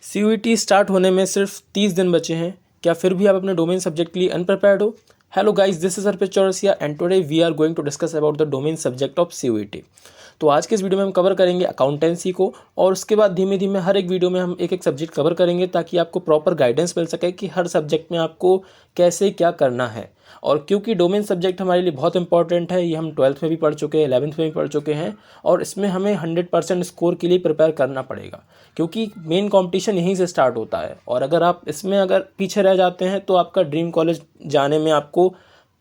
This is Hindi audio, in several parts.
सीयूईटी स्टार्ट होने में सिर्फ 30 दिन बचे हैं। क्या फिर भी आप अपने डोमेन सब्जेक्ट के लिए अनप्रिपेयर्ड हो? Hello guys, this is Arpit Chaurasia and today we are going to discuss about the domain subject of CUET. तो आज के इस वीडियो में हम कवर करेंगे अकाउंटेंसी को, और उसके बाद धीमे धीमे हर एक वीडियो में हम एक एक सब्जेक्ट कवर करेंगे ताकि आपको प्रॉपर गाइडेंस मिल सके कि हर सब्जेक्ट में आपको कैसे क्या करना है। और क्योंकि डोमेन सब्जेक्ट हमारे लिए बहुत इंपॉर्टेंट है, ये हम 12th में भी पढ़ चुके हैं, 11th में भी पढ़ चुके हैं, और इसमें हमें 100% स्कोर के लिए प्रिपेयर करना पड़ेगा क्योंकि मेन कंपटीशन यहीं से स्टार्ट होता है। और अगर आप इसमें अगर पीछे रह जाते हैं तो आपका ड्रीम कॉलेज जाने में आपको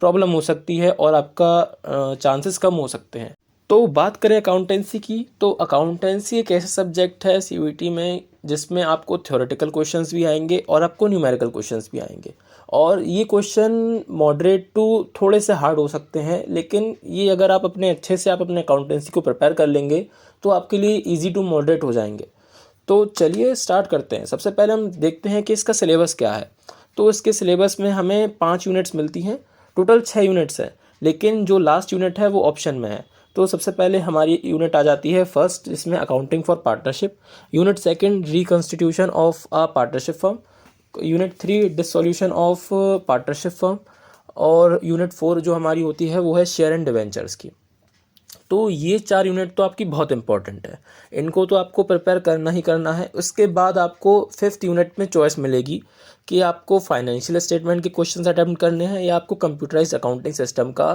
प्रॉब्लम हो सकती है और आपका चांसेस कम हो सकते हैं। तो बात करें अकाउंटेंसी की, तो अकाउंटेंसी एक ऐसा सब्जेक्ट है सीयूईटी में जिसमें आपको थ्योरेटिकल क्वेश्चंस भी आएंगे और आपको न्यूमेरिकल क्वेश्चंस भी आएंगे। और ये क्वेश्चन मॉडरेट टू थोड़े से हार्ड हो सकते हैं, लेकिन ये अगर आप अपने अच्छे से आप अपने अकाउंटेंसी को प्रिपेयर कर लेंगे तो आपके लिए इजी टू मॉडरेट हो जाएंगे। तो चलिए स्टार्ट करते हैं। सबसे पहले हम देखते हैं कि इसका सिलेबस क्या है। तो इसके सिलेबस में हमें 5 यूनिट्स मिलती हैं, टोटल 6 यूनिट्स हैं, लेकिन जो लास्ट यूनिट है वो ऑप्शन में है। तो सबसे पहले हमारी यूनिट आ जाती है फर्स्ट, इसमें accounting for partnership. Unit second, reconstitution of a partnership firm. Unit 3, dissolution of partnership firm. और यूनिट 4 जो हमारी होती है वो है शेयर एंड डिवेंचर्स की। तो ये 4 यूनिट तो आपकी बहुत इंपॉर्टेंट है, इनको तो आपको प्रिपेयर करना ही करना है। उसके बाद आपको 5th यूनिट में चॉइस मिलेगी कि आपको फाइनेंशियल स्टेटमेंट के क्वेश्चंस अटेम्प्ट करने हैं या आपको कंप्यूटराइज्ड अकाउंटिंग सिस्टम का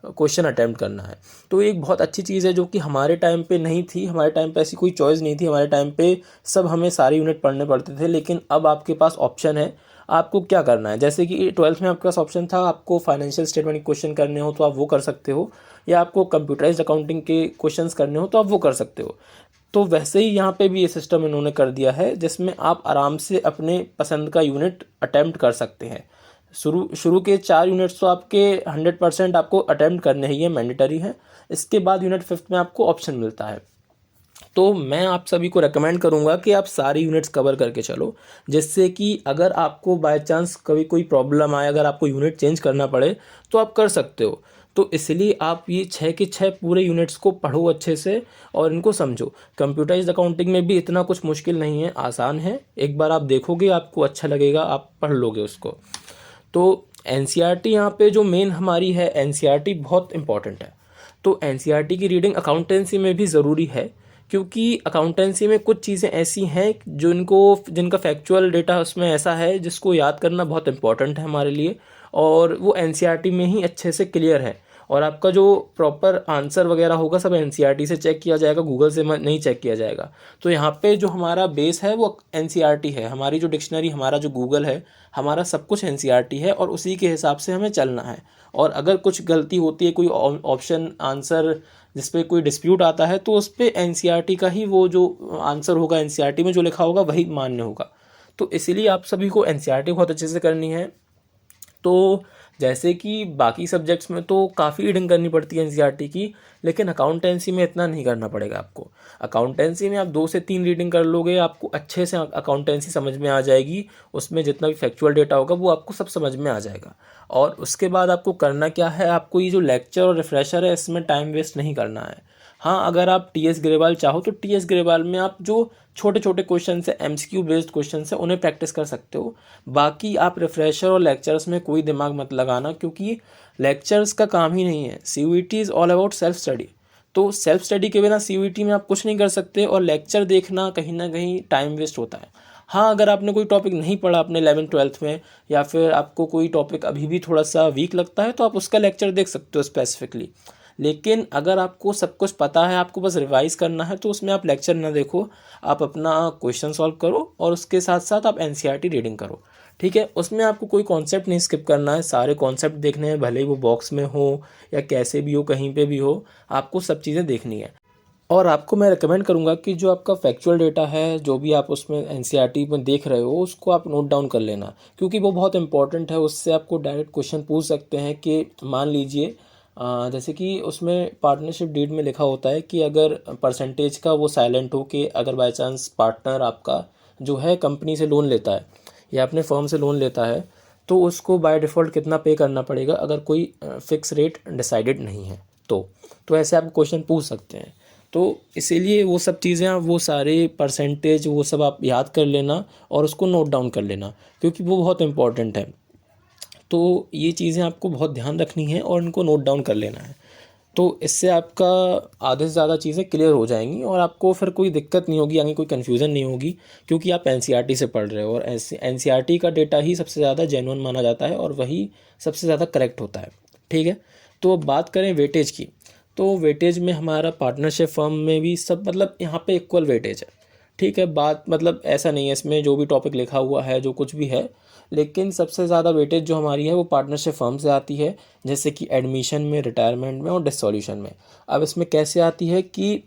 क्वेश्चन अटेम्प्ट करना है। तो एक बहुत अच्छी चीज़ है जो कि हमारे टाइम पे नहीं थी। हमारे टाइम पे ऐसी कोई चॉइस नहीं थी। हमारे टाइम पे सब हमें सारे यूनिट पढ़ने पड़ते थे, लेकिन अब आपके पास ऑप्शन है आपको क्या करना है। जैसे कि 12th में आपके पास ऑप्शन था, आपको फाइनेंशियल स्टेटमेंट के क्वेश्चन करने हो तो आप वो कर सकते हो, या आपको कंप्यूटराइज्ड अकाउंटिंग के क्वेश्चंस करने हो तो आप वो कर सकते हो। तो वैसे ही यहाँ पे भी ये सिस्टम इन्होंने कर दिया है जिसमें आप आराम से अपने पसंद का यूनिट अटेम्प्ट कर सकते हैं। शुरू के 4 यूनिट्स तो आपके 100% आपको अटेम्प्ट करने ही है, मैंडेटरी है। इसके बाद यूनिट 5th में आपको ऑप्शन मिलता है। तो मैं आप सभी को रेकमेंड करूंगा कि आप सारी यूनिट्स कवर करके चलो, जिससे कि अगर आपको बाय चांस कभी कोई प्रॉब्लम आए, अगर आपको यूनिट चेंज करना पड़े तो आप कर सकते हो। तो इसलिए आप ये 6 के 6 पूरे यूनिट्स को पढ़ो अच्छे से और इनको समझो। कंप्यूटराइज्ड अकाउंटिंग में भी इतना कुछ मुश्किल नहीं है, आसान है। एक बार आप देखोगे आपको अच्छा लगेगा, आप पढ़ लोगे उसको। तो एनसीईआरटी यहाँ पे जो मेन हमारी है, एनसीईआरटी बहुत इंपॉर्टेंट है। तो एनसीईआरटी की रीडिंग अकाउंटेंसी में भी ज़रूरी है, क्योंकि अकाउंटेंसी में कुछ चीज़ें ऐसी हैं जिनका फैक्चुअल डेटा उसमें ऐसा है जिसको याद करना बहुत इंपॉर्टेंट है हमारे लिए, और वो एनसीईआरटी में ही अच्छे से क्लियर है। और आपका जो प्रॉपर आंसर वगैरह होगा सब एनसीईआरटी से चेक किया जाएगा, गूगल से नहीं चेक किया जाएगा। तो यहाँ पे जो हमारा बेस है वो एनसीईआरटी है। हमारी जो डिक्शनरी, हमारा जो गूगल है, हमारा सब कुछ एनसीईआरटी है और उसी के हिसाब से हमें चलना है। और अगर कुछ गलती होती है, कोई ऑप्शन आंसर जिस पे कोई डिस्प्यूट आता है, तो उस पर एनसीईआरटी का ही वो जो आंसर होगा, एनसीईआरटी में जो लिखा होगा वही मान्य होगा। तो इसीलिए आप सभी को एनसीईआरटी बहुत अच्छे से करनी है। तो जैसे कि बाकी सब्जेक्ट्स में तो काफ़ी रीडिंग करनी पड़ती है एनसीईआरटी की, लेकिन अकाउंटेंसी में इतना नहीं करना पड़ेगा आपको। अकाउंटेंसी में आप 2 से 3 रीडिंग कर लोगे, आपको अच्छे से अकाउंटेंसी समझ में आ जाएगी। उसमें जितना भी फैक्चुअल डेटा होगा वो आपको सब समझ में आ जाएगा। और उसके बाद आपको करना क्या है, आपको ये जो लेक्चर और रिफ्रेशर है इसमें टाइम वेस्ट नहीं करना है। हाँ, अगर आप टीएस ग्रेवाल चाहो तो टीएस ग्रेवाल में आप जो छोटे छोटे क्वेश्चन है, एमसीक्यू बेस्ड क्वेश्चन है, उन्हें प्रैक्टिस कर सकते हो। बाकी आप रिफ्रेशर और लेक्चर्स में कोई दिमाग मत लगाना, क्योंकि लेक्चर्स का काम ही नहीं है। CUET is all about self study. तो सेल्फ स्टडी के बिना सीयूईटी में आप कुछ नहीं कर सकते, और लेक्चर देखना कहीं ना कहीं टाइम वेस्ट होता है। हाँ, अगर आपने कोई टॉपिक नहीं पढ़ा अपने 11th-12th में, या फिर आपको कोई टॉपिक अभी भी थोड़ा सा वीक लगता है, तो आप उसका लेक्चर देख सकते हो स्पेसिफिकली। लेकिन अगर आपको सब कुछ पता है, आपको बस रिवाइज करना है, तो उसमें आप लेक्चर ना देखो, आप अपना क्वेश्चन सॉल्व करो और उसके साथ साथ आप एनसीईआरटी रीडिंग करो। ठीक है, उसमें आपको कोई कॉन्सेप्ट नहीं स्किप करना है, सारे कॉन्सेप्ट देखने हैं, भले ही वो बॉक्स में हो या कैसे भी हो, कहीं पे भी हो, आपको सब चीज़ें देखनी है। और आपको मैं रिकमेंड करूंगा कि जो आपका फैक्चुअल डेटा है, जो भी आप उसमें एनसीईआरटी में देख रहे हो, उसको आप नोट डाउन कर लेना, क्योंकि वो बहुत इंपॉर्टेंट है। उससे आपको डायरेक्ट क्वेश्चन पूछ सकते हैं कि मान लीजिए जैसे कि उसमें पार्टनरशिप डीड में लिखा होता है कि अगर परसेंटेज का वो साइलेंट हो, कि अगर बाय चांस पार्टनर आपका जो है कंपनी से लोन लेता है या अपने फर्म से लोन लेता है, तो उसको बाय डिफ़ॉल्ट कितना पे करना पड़ेगा अगर कोई फिक्स रेट डिसाइडेड नहीं है। तो ऐसे आप क्वेश्चन पूछ सकते हैं। तो इसीलिए वो सब चीज़ें आप वो सारे परसेंटेज वो सब आप याद कर लेना और उसको नोट डाउन कर लेना, क्योंकि वो बहुत इंपॉर्टेंट है। तो ये चीज़ें आपको बहुत ध्यान रखनी है और इनको नोट डाउन कर लेना है। तो इससे आपका आधे से ज़्यादा चीज़ें क्लियर हो जाएंगी और आपको फिर कोई दिक्कत नहीं होगी, आगे कोई कन्फ्यूज़न नहीं होगी, क्योंकि आप एनसीईआरटी से पढ़ रहे हो और एनसीईआरटी का डेटा ही सबसे ज़्यादा जेन्युइन माना जाता है और वही सबसे ज़्यादा करेक्ट होता है। ठीक है, तो अब बात करें वेटेज की, तो वेटेज में हमारा पार्टनरशिप फर्म में भी सब मतलब यहाँ पे इक्वल वेटेज है। ठीक है, बात मतलब ऐसा नहीं है, इसमें जो भी टॉपिक लिखा हुआ है जो कुछ भी है, लेकिन सबसे ज़्यादा वेटेज जो हमारी है वो पार्टनरशिप फर्म से आती है, जैसे कि एडमिशन में, रिटायरमेंट में और डिसॉल्यूशन में। अब इसमें कैसे आती है कि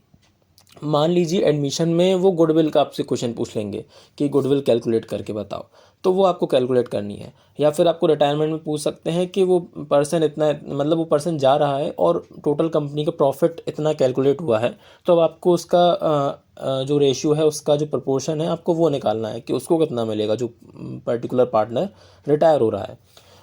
मान लीजिए एडमिशन में वो गुडविल का आपसे क्वेश्चन पूछ लेंगे कि गुडविल कैलकुलेट करके बताओ, तो वो आपको कैलकुलेट करनी है। या फिर आपको रिटायरमेंट में पूछ सकते हैं कि वो पर्सन इतना मतलब वो पर्सन जा रहा है और टोटल कंपनी का प्रॉफिट इतना कैलकुलेट हुआ है, तो अब आपको उसका जो रेशियो है, उसका जो प्रपोर्शन है, आपको वो निकालना है कि उसको कितना मिलेगा जो पर्टिकुलर पार्टनर रिटायर हो रहा है।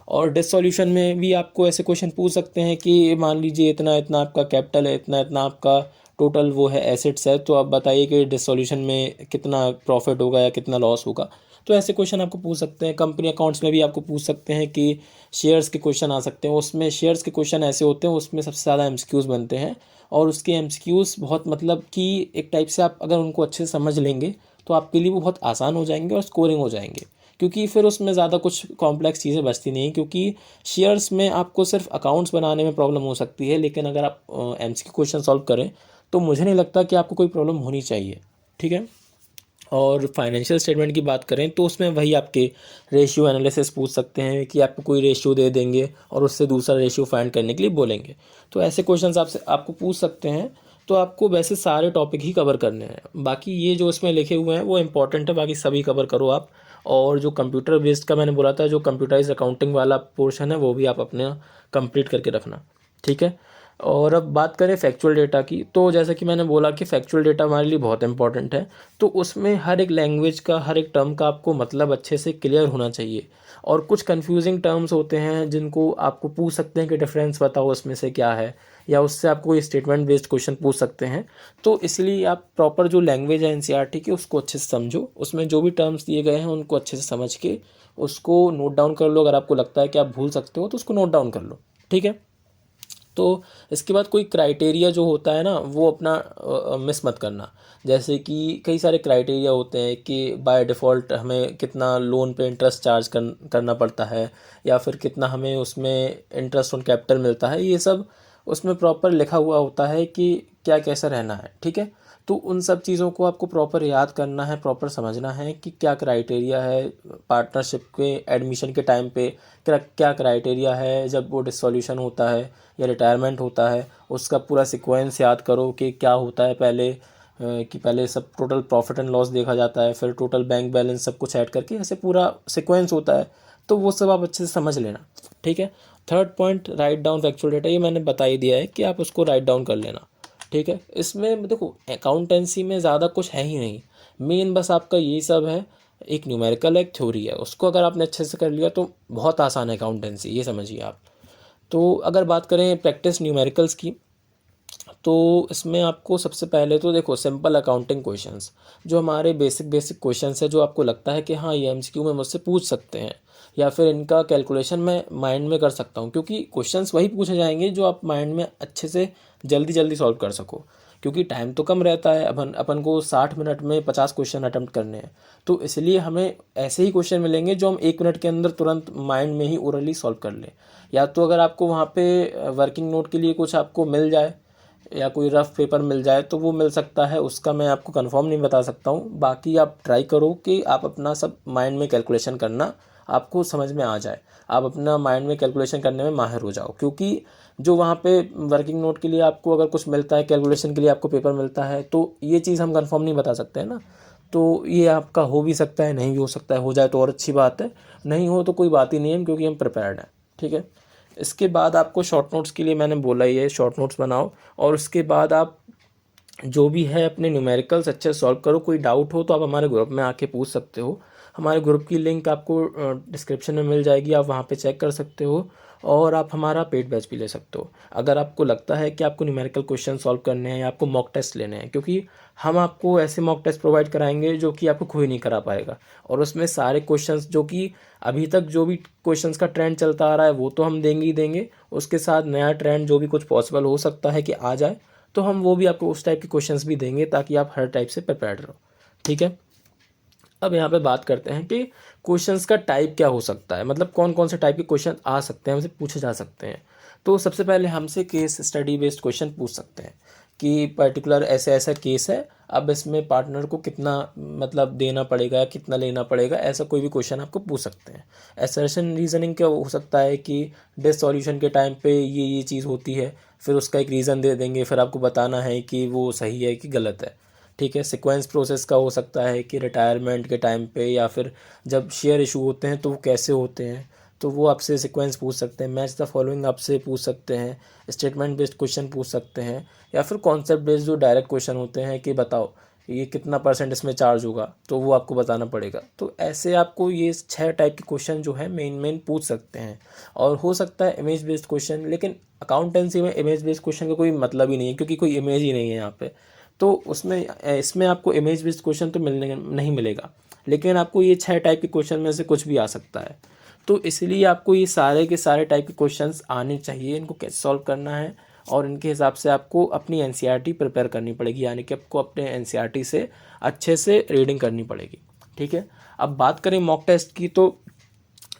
और डिसॉल्यूशन में भी आपको ऐसे क्वेश्चन पूछ सकते हैं कि मान लीजिए इतना इतना आपका कैपिटल है, इतना इतना आपका टोटल वो है एसेट्स है, तो आप बताइए कि डिसॉल्यूशन में कितना प्रॉफिट होगा या कितना लॉस होगा। तो ऐसे क्वेश्चन आपको पूछ सकते हैं। कंपनी अकाउंट्स में भी आपको पूछ सकते हैं कि शेयर्स के क्वेश्चन आ सकते हैं। उसमें शेयर्स के क्वेश्चन ऐसे होते हैं, उसमें सबसे ज़्यादा एमसीक्यूज़ बनते हैं और उसके एमसीक्यूज़ बहुत मतलब कि एक टाइप से आप अगर उनको अच्छे से समझ लेंगे तो आपके लिए वो बहुत आसान हो जाएंगे और स्कोरिंग हो जाएंगे, क्योंकि फिर उसमें ज़्यादा कुछ कॉम्प्लेक्स चीज़ें बचती नहीं हैं। क्योंकि शेयर्स में आपको सिर्फ अकाउंट्स बनाने में प्रॉब्लम हो सकती है, लेकिन अगर आप एमसीक्यू क्वेश्चन सॉल्व करें तो मुझे नहीं लगता कि आपको कोई प्रॉब्लम होनी चाहिए। ठीक है, और फाइनेंशियल स्टेटमेंट की बात करें तो उसमें वही आपके रेशियो एनालिसिस पूछ सकते हैं कि आपको कोई रेशियो दे देंगे और उससे दूसरा रेशियो फाइंड करने के लिए बोलेंगे। तो ऐसे क्वेश्चंस आपसे आपको पूछ सकते हैं। तो आपको वैसे सारे टॉपिक ही कवर करने हैं, बाकी ये जो इसमें लिखे हुए हैं वो इंपॉर्टेंट है, बाकी सभी कवर करो आप। और जो कंप्यूटर बेस्ड का मैंने बोला था, जो कंप्यूटराइज अकाउंटिंग वाला पोर्शन है, वो भी आप अपने कंप्लीट करके रखना। ठीक है, और अब बात करें फैक्चुअल डेटा की, तो जैसा कि मैंने बोला कि फैक्चुअल डेटा हमारे लिए बहुत इंपॉर्टेंट है। तो उसमें हर एक लैंग्वेज का, हर एक टर्म का आपको मतलब अच्छे से क्लियर होना चाहिए। और कुछ कंफ्यूजिंग टर्म्स होते हैं जिनको आपको पूछ सकते हैं कि डिफरेंस बताओ उसमें से क्या है, या उससे आपको कोई स्टेटमेंट बेस्ड क्वेश्चन पूछ सकते हैं। तो इसलिए आप प्रॉपर जो लैंग्वेज है एनसीईआरटी की उसको अच्छे से समझो, उसमें जो भी टर्म्स दिए गए हैं उनको अच्छे से समझ के उसको नोट डाउन कर लो। अगर आपको लगता है कि आप भूल सकते हो तो उसको नोट डाउन कर लो। ठीक है, तो इसके बाद कोई क्राइटेरिया जो होता है ना वो अपना मिस मत करना। जैसे कि कई सारे क्राइटेरिया होते हैं कि बाय डिफ़ॉल्ट हमें कितना लोन पे इंटरेस्ट चार्ज करना पड़ता है, या फिर कितना हमें उसमें इंटरेस्ट ऑन कैपिटल मिलता है। ये सब उसमें प्रॉपर लिखा हुआ होता है कि क्या कैसा रहना है। ठीक है, तो उन सब चीज़ों को आपको प्रॉपर याद करना है, प्रॉपर समझना है कि क्या क्राइटेरिया है पार्टनरशिप के एडमिशन के टाइम पे, क्या क्राइटेरिया है जब वो डिसॉल्यूशन होता है या रिटायरमेंट होता है। उसका पूरा सीक्वेंस याद करो कि क्या होता है पहले, कि पहले सब टोटल प्रॉफिट एंड लॉस देखा जाता है, फिर टोटल बैंक बैलेंस सब कुछ ऐड करके ऐसे पूरा सीक्वेंस होता है। तो वो सब आप अच्छे से समझ लेना। ठीक है, third point, write down factual data, ये मैंने बता ही दिया है कि आप उसको राइट डाउन कर लेना। ठीक है, इसमें देखो अकाउंटेंसी में ज़्यादा कुछ है ही नहीं, मेन बस आपका यही सब है। एक न्यूमेरिकल एक थ्योरी है, उसको अगर आपने अच्छे से कर लिया तो बहुत आसान है अकाउंटेंसी, ये समझिए आप। तो अगर बात करें प्रैक्टिस न्यूमेरिकल्स की, तो इसमें आपको सबसे पहले तो देखो सिंपल अकाउंटिंग क्वेश्चंस, जो हमारे बेसिक बेसिक क्वेश्चंस है, जो आपको लगता है कि हाँ ये एमसीक्यू में मुझसे पूछ सकते हैं, या फिर इनका कैलकुलेशन मैं माइंड में कर सकता हूँ, क्योंकि क्वेश्चंस वही पूछे जाएंगे जो आप माइंड में अच्छे से जल्दी जल्दी सॉल्व कर सको। क्योंकि टाइम तो कम रहता है, अपन अपन को 60 मिनट में 50 क्वेश्चन अटेम्प्ट करने हैं। तो इसलिए हमें ऐसे ही क्वेश्चन मिलेंगे जो हम 1 मिनट के अंदर तुरंत माइंड में ही ओरली सॉल्व कर लें। या तो अगर आपको वहाँ पे वर्किंग नोट के लिए कुछ आपको मिल जाए या कोई रफ पेपर मिल जाए तो वो मिल सकता है, उसका मैं आपको कंफर्म नहीं बता सकता हूँ। बाकी आप ट्राई करो कि आप अपना सब माइंड में कैलकुलेशन करना आपको समझ में आ जाए, आप अपना माइंड में कैलकुलेशन करने में माहिर हो जाओ। क्योंकि जो वहाँ पे वर्किंग नोट के लिए आपको अगर कुछ मिलता है, कैलकुलेशन के लिए आपको पेपर मिलता है, तो ये चीज़ हम कंफर्म नहीं बता सकते हैं ना। तो ये आपका हो भी सकता है, नहीं भी हो सकता है, हो जाए तो और अच्छी बात है, नहीं हो तो कोई बात ही नहीं है, क्योंकि हम प्रिपेयर्ड हैं। ठीक है, इसके बाद आपको शॉर्ट नोट्स के लिए मैंने बोला ही है, शॉर्ट नोट्स बनाओ। और उसके बाद आप जो भी है अपने न्यूमेरिकल्स अच्छे से सॉल्व करो। कोई डाउट हो तो आप हमारे ग्रुप में आके पूछ सकते हो। हमारे ग्रुप की लिंक आपको डिस्क्रिप्शन में मिल जाएगी, आप वहाँ पे चेक कर सकते हो। और आप हमारा पेड बैच भी ले सकते हो अगर आपको लगता है कि आपको न्यूमेरिकल क्वेश्चन सॉल्व करने हैं या आपको मॉक टेस्ट लेने हैं, क्योंकि हम आपको ऐसे मॉक टेस्ट प्रोवाइड कराएंगे जो कि आपको कोई नहीं करा पाएगा। और उसमें सारे क्वेश्चंस जो कि अभी तक जो भी क्वेश्चंस का ट्रेंड चलता आ रहा है वो तो हम देंगे ही देंगे, उसके साथ नया ट्रेंड जो भी कुछ पॉसिबल हो सकता है कि आ जाए तो हम वो भी आपको उस टाइप के क्वेश्चंस भी देंगे ताकि आप हर टाइप से प्रिपेयर्ड रहो। ठीक है, अब यहाँ पे बात करते हैं कि क्वेश्चंस का टाइप क्या हो सकता है, मतलब कौन कौन से टाइप के क्वेश्चन आ सकते हैं, हमसे पूछे जा सकते हैं। तो सबसे पहले हमसे केस स्टडी बेस्ड क्वेश्चन पूछ सकते हैं कि पर्टिकुलर ऐसे ऐसा केस है, अब इसमें पार्टनर को कितना मतलब देना पड़ेगा, कितना लेना पड़ेगा, ऐसा कोई भी क्वेश्चन आपको पूछ सकते हैं। असर्शन रीजनिंग क्या हो सकता है कि डिस सॉल्यूशन के टाइम पे ये चीज़ होती है, फिर उसका एक रीज़न दे देंगे, फिर आपको बताना है कि वो सही है कि गलत है। ठीक है, सीक्वेंस प्रोसेस का हो सकता है कि रिटायरमेंट के टाइम पे या फिर जब शेयर इशू होते हैं तो वो कैसे होते हैं, तो वो आपसे सीक्वेंस पूछ सकते हैं। मैच द फॉलोइंग आपसे पूछ सकते हैं। स्टेटमेंट बेस्ड क्वेश्चन पूछ सकते हैं, या फिर कॉन्सेप्ट बेस्ड जो डायरेक्ट क्वेश्चन होते हैं कि बताओ ये कितना % इसमें चार्ज होगा, तो वो आपको बताना पड़ेगा। तो ऐसे आपको ये 6 टाइप के क्वेश्चन जो है मेन पूछ सकते हैं। और हो सकता है इमेज बेस्ड क्वेश्चन, लेकिन अकाउंटेंसी में इमेज बेस्ड क्वेश्चन का कोई मतलब ही नहीं है, क्योंकि कोई इमेज ही नहीं है यहाँ पे। तो उसमें इसमें आपको इमेज बेस्ड क्वेश्चन तो मिलने नहीं मिलेगा, लेकिन आपको ये 6 टाइप के क्वेश्चन में से कुछ भी आ सकता है। तो इसलिए आपको ये सारे के सारे टाइप के क्वेश्चंस आने चाहिए, इनको कैसे सॉल्व करना है, और इनके हिसाब से आपको अपनी एनसीईआरटी प्रिपेयर करनी पड़ेगी, यानी कि आपको अपने एनसीईआरटी से अच्छे से रीडिंग करनी पड़ेगी। ठीक है, अब बात करें मॉक टेस्ट की, तो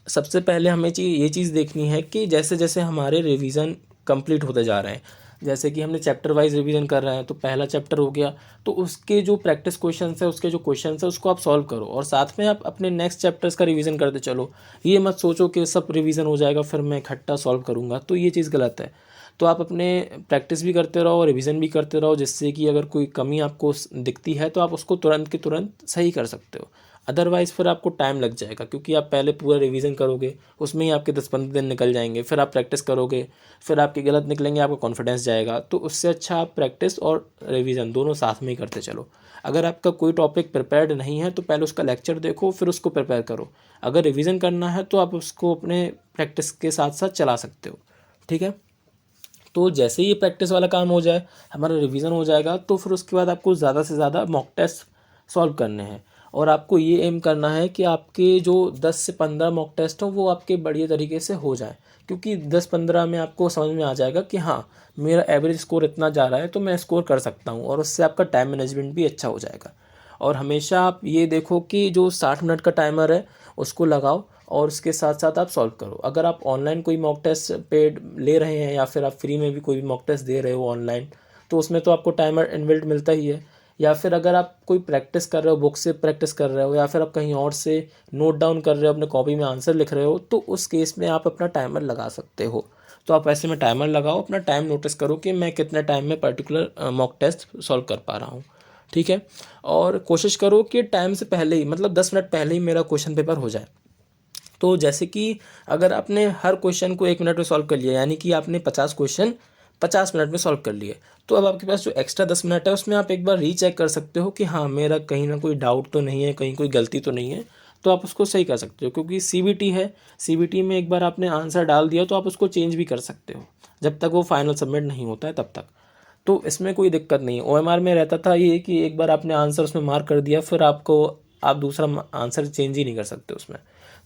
सबसे पहले हमें ये चीज़ देखनी है कि जैसे जैसे हमारे रिवीजन कंप्लीट होते जा रहे हैं, जैसे कि हमने चैप्टर वाइज रिवीजन कर रहे हैं, तो पहला चैप्टर हो गया तो उसके जो प्रैक्टिस क्वेश्चंस है, उसके जो क्वेश्चंस है उसको आप सॉल्व करो, और साथ में आप अपने नेक्स्ट चैप्टर्स का रिवीजन करते चलो। ये मत सोचो कि सब रिवीजन हो जाएगा फिर मैं इकट्ठा सॉल्व करूँगा, तो ये चीज़ गलत है। तो आप अपने प्रैक्टिस भी करते रहो और रिवीजन भी करते रहो, जिससे कि अगर कोई कमी आपको दिखती है तो आप उसको तुरंत के तुरंत सही कर सकते हो। अदरवाइज़ फिर आपको टाइम लग जाएगा, क्योंकि आप पहले पूरा रिवीजन करोगे, उसमें ही आपके 10-15 दिन निकल जाएंगे, फिर आप प्रैक्टिस करोगे, फिर आपके गलत निकलेंगे, आपका कॉन्फिडेंस जाएगा। तो उससे अच्छा आप प्रैक्टिस और रिवीजन दोनों साथ में ही करते चलो। अगर आपका कोई टॉपिक प्रिपेयर्ड नहीं है तो पहले उसका लेक्चर देखो, फिर उसको प्रिपेयर करो। अगर रिवीजन करना है तो आप उसको अपने प्रैक्टिस के साथ साथ चला सकते हो। ठीक है, तो जैसे ही ये प्रैक्टिस वाला काम हो जाए, हमारा रिवीजन हो जाएगा, तो फिर उसके बाद आपको ज़्यादा से ज़्यादा मॉक टेस्ट सॉल्व करने हैं। और आपको ये एम करना है कि आपके जो 10 से 15 मॉक टेस्ट हो वो आपके बढ़िया तरीके से हो जाए, क्योंकि 10-15 में आपको समझ में आ जाएगा कि हाँ मेरा एवरेज स्कोर इतना जा रहा है तो मैं स्कोर कर सकता हूँ, और उससे आपका टाइम मैनेजमेंट भी अच्छा हो जाएगा। और हमेशा आप ये देखो कि जो 60 मिनट का टाइमर है उसको लगाओ, और उसके साथ साथ आप सॉल्व करो। अगर आप ऑनलाइन कोई मॉक टेस्ट पेड ले रहे हैं या फिर आप फ्री में भी कोई भी मॉक टेस्ट दे रहे हो ऑनलाइन, तो उसमें तो आपको टाइमर इनबिल्ट मिलता ही है। या फिर अगर आप कोई प्रैक्टिस कर रहे हो, बुक से प्रैक्टिस कर रहे हो, या फिर आप कहीं और से नोट डाउन कर रहे हो, अपने कॉपी में आंसर लिख रहे हो, तो उस केस में आप अपना टाइमर लगा सकते हो। तो आप ऐसे में टाइमर लगाओ, अपना टाइम नोटिस करो कि मैं कितने टाइम में पर्टिकुलर मॉक टेस्ट सॉल्व कर पा रहा हूँ। ठीक है, और कोशिश करो कि टाइम से पहले ही, मतलब 10 मिनट पहले ही मेरा क्वेश्चन पेपर हो जाए। तो जैसे कि अगर आपने हर क्वेश्चन को 1 मिनट में सॉल्व कर लिया, यानी कि आपने 50 क्वेश्चन 50 मिनट में सॉल्व कर लिए, तो अब आपके पास जो एक्स्ट्रा 10 मिनट है उसमें आप एक बार रीचेक कर सकते हो कि हाँ मेरा कहीं ना कोई डाउट तो नहीं है, कहीं कोई गलती तो नहीं है, तो आप उसको सही कर सकते हो। क्योंकि सीबीटी है, सीबीटी में एक बार आपने आंसर डाल दिया तो आप उसको चेंज भी कर सकते हो जब तक वो फाइनल सबमिट नहीं होता है तब तक। तो इसमें कोई दिक्कत नहीं है। ओएमआर में रहता था ये कि एक बार आपने आंसर उसमें मार्क कर दिया, फिर आप दूसरा आंसर चेंज ही नहीं कर सकते उसमें,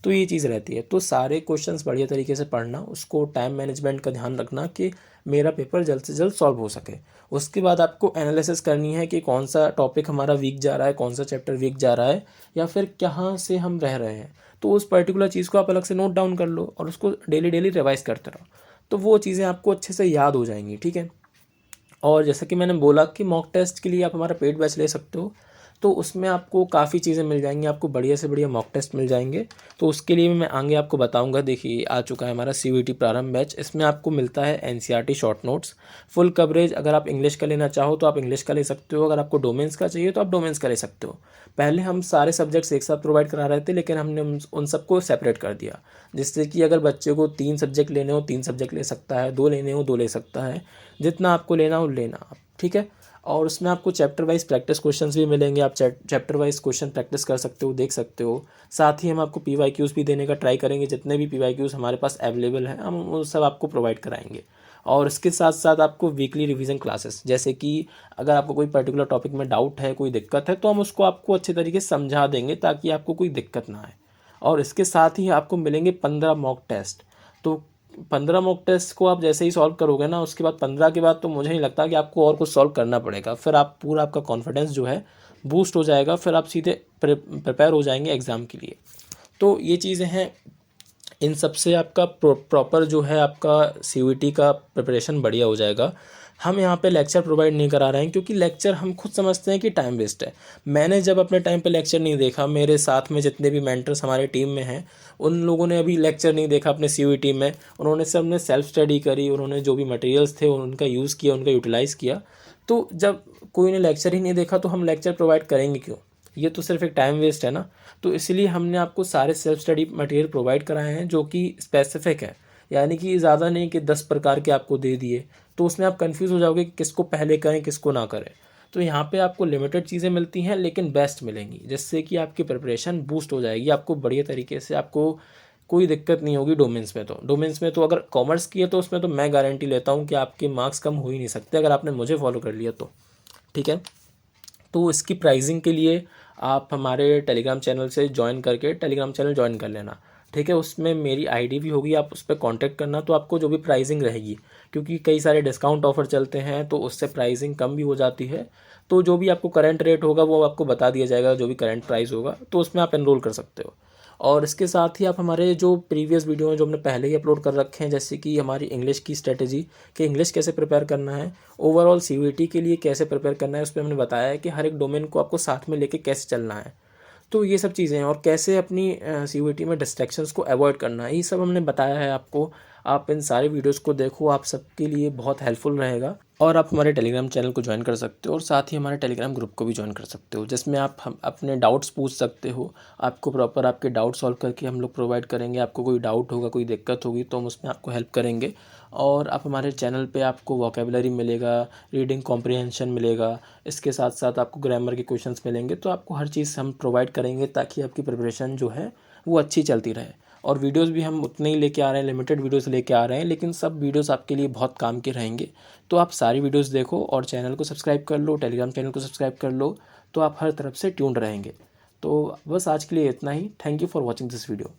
तो ये चीज़ रहती है। तो सारे क्वेश्चंस बढ़िया तरीके से पढ़ना, उसको टाइम मैनेजमेंट का ध्यान रखना कि मेरा पेपर जल्द से जल्द सॉल्व हो सके। उसके बाद आपको एनालिसिस करनी है कि कौन सा टॉपिक हमारा वीक जा रहा है, कौन सा चैप्टर वीक जा रहा है, या फिर कहाँ से हम रह रहे हैं। तो उस पर्टिकुलर चीज़ को आप अलग से नोट डाउन कर लो और उसको डेली डेली रिवाइज करते रहो, तो वो चीज़ें आपको अच्छे से याद हो जाएंगी। ठीक है, और जैसा कि मैंने बोला कि मॉक टेस्ट के लिए आप हमारा पेड बैच ले सकते हो, तो उसमें आपको काफ़ी चीज़ें मिल जाएंगी, आपको बढ़िया से बढ़िया मॉक टेस्ट मिल जाएंगे। तो उसके लिए मैं आगे आपको बताऊंगा। देखिए आ चुका है हमारा सीयूईटी प्रारंभ बैच, इसमें आपको मिलता है NCERT short notes, full coverage. अगर आप इंग्लिश का लेना चाहो तो आप इंग्लिश का ले सकते हो, अगर आपको डोमेन्स का चाहिए तो आप डोमेन्स का ले सकते हो। पहले हम सारे सब्जेक्ट्स एक साथ प्रोवाइड करा रहे थे, लेकिन हमने उन सबको सेपरेट कर दिया, जिससे कि अगर बच्चे को 3 सब्जेक्ट लेने हो 3 सब्जेक्ट ले सकता है, 2 लेने हो 2 ले सकता है, जितना आपको लेना हो लेना आप। ठीक है, और उसमें आपको चैप्टर वाइज प्रैक्टिस क्वेश्चंस भी मिलेंगे, आप चैप्टर वाइज क्वेश्चन प्रैक्टिस कर सकते हो, देख सकते हो। साथ ही हम आपको PYQs भी देने का ट्राई करेंगे, जितने भी PYQs हमारे पास अवेलेबल हैं हम वो सब आपको प्रोवाइड कराएंगे। और इसके साथ साथ आपको वीकली रिवीजन क्लासेस, जैसे कि अगर आपको कोई पर्टिकुलर टॉपिक में डाउट है, कोई दिक्कत है, तो हम उसको आपको अच्छे तरीके से समझा देंगे ताकि आपको कोई दिक्कत ना आए। और इसके साथ ही आपको मिलेंगे 15 मॉक टेस्ट। तो 15 मॉक टेस्ट को आप जैसे ही सॉल्व करोगे ना, उसके बाद 15 के बाद तो मुझे नहीं लगता कि आपको और कुछ सॉल्व करना पड़ेगा। फिर आप पूरा आपका कॉन्फिडेंस जो है बूस्ट हो जाएगा, फिर आप सीधे प्रिपेयर हो जाएंगे एग्ज़ाम के लिए। तो ये चीज़ें हैं, इन सब से आपका प्रॉपर जो है आपका CUET का प्रिपरेशन बढ़िया हो जाएगा। हम यहाँ पे लेक्चर प्रोवाइड नहीं करा रहे हैं क्योंकि लेक्चर हम खुद समझते हैं कि टाइम वेस्ट है। मैंने जब अपने टाइम पे लेक्चर नहीं देखा, मेरे साथ में जितने भी मेंटर्स हमारे टीम में हैं उन लोगों ने अभी लेक्चर नहीं देखा अपने CUET में, उन्होंने सब ने सेल्फ स्टडी करी, उन्होंने जो भी मटेरियल्स थे उनका यूज़ किया, उनका यूटिलाइज़ किया। तो जब कोई ने लेक्चर ही नहीं देखा तो हम लेक्चर प्रोवाइड करेंगे क्यों? ये तो सिर्फ एक टाइम वेस्ट है ना। तो इसलिए हमने आपको सारे सेल्फ स्टडी मटेरियल प्रोवाइड कराए हैं जो कि स्पेसिफिक है, यानी कि ज़्यादा नहीं कि 10 प्रकार के आपको दे दिए, तो उसमें आप कंफ्यूज हो जाओगे कि किसको पहले करें किसको ना करें। तो यहाँ पे आपको लिमिटेड चीज़ें मिलती हैं लेकिन बेस्ट मिलेंगी, जिससे कि आपकी प्रिपरेशन बूस्ट हो जाएगी, आपको बढ़िया तरीके से, आपको कोई दिक्कत नहीं होगी। डोमेन्स में तो अगर कॉमर्स की है तो उसमें तो मैं गारंटी लेता हूँ कि आपके मार्क्स कम हो ही नहीं सकते अगर आपने मुझे फॉलो कर लिया तो। ठीक है, तो इसकी प्राइसिंग के लिए आप हमारे टेलीग्राम चैनल से ज्वाइन करके टेलीग्राम चैनल ज्वाइन कर लेना। ठीक है, उसमें मेरी ID भी होगी, आप उस पर कांटेक्ट करना, तो आपको जो भी प्राइसिंग रहेगी, क्योंकि कई सारे डिस्काउंट ऑफर चलते हैं तो उससे प्राइसिंग कम भी हो जाती है। तो जो भी आपको करंट रेट होगा वो आपको बता दिया जाएगा, जो भी करंट प्राइस होगा, तो उसमें आप एनरोल कर सकते हो। और इसके साथ ही आप हमारे जो प्रीवियस वीडियो हैं जो हमने पहले ही अपलोड कर रखे हैं, जैसे कि हमारी इंग्लिश की स्ट्रेटेजी कि इंग्लिश कैसे प्रिपेयर करना है, ओवरऑल CUET के लिए कैसे प्रिपेयर करना है, उस पर हमने बताया है कि हर एक डोमेन को आपको साथ में लेके कैसे चलना है। तो ये सब चीज़ें हैं, और कैसे अपनी CUET में डिस्ट्रैक्शंस को अवॉइड करना है, ये सब हमने बताया है आपको। आप इन सारे वीडियोस को देखो, आप सबके लिए बहुत हेल्पफुल रहेगा। और आप हमारे टेलीग्राम चैनल को ज्वाइन कर सकते हो और साथ ही हमारे टेलीग्राम ग्रुप को भी ज्वाइन कर सकते हो, जिसमें आप हम अपने डाउट्स पूछ सकते हो। आपको प्रॉपर आपके डाउट सॉल्व करके हम लोग प्रोवाइड करेंगे। आपको कोई डाउट होगा, कोई दिक्कत होगी तो हम उसमें आपको हेल्प करेंगे। और आप हमारे चैनल पे आपको वोकेबलरी मिलेगा, रीडिंग कॉम्प्रिहेंशन मिलेगा, इसके साथ साथ आपको ग्रामर के क्वेश्चंस मिलेंगे। तो आपको हर चीज़ हम प्रोवाइड करेंगे ताकि आपकी प्रिपरेशन जो है वो अच्छी चलती रहे। और वीडियोस भी हम उतने ही लेके आ रहे हैं, लिमिटेड वीडियोस लेके आ रहे हैं, लेकिन सब वीडियोस आपके लिए बहुत काम के रहेंगे। तो आप सारी वीडियोस देखो और चैनल को सब्सक्राइब कर लो, टेलीग्राम चैनल को सब्सक्राइब कर लो, तो आप हर तरफ से ट्यून्ड रहेंगे। तो बस आज के लिए इतना ही। Thank you for watching this video.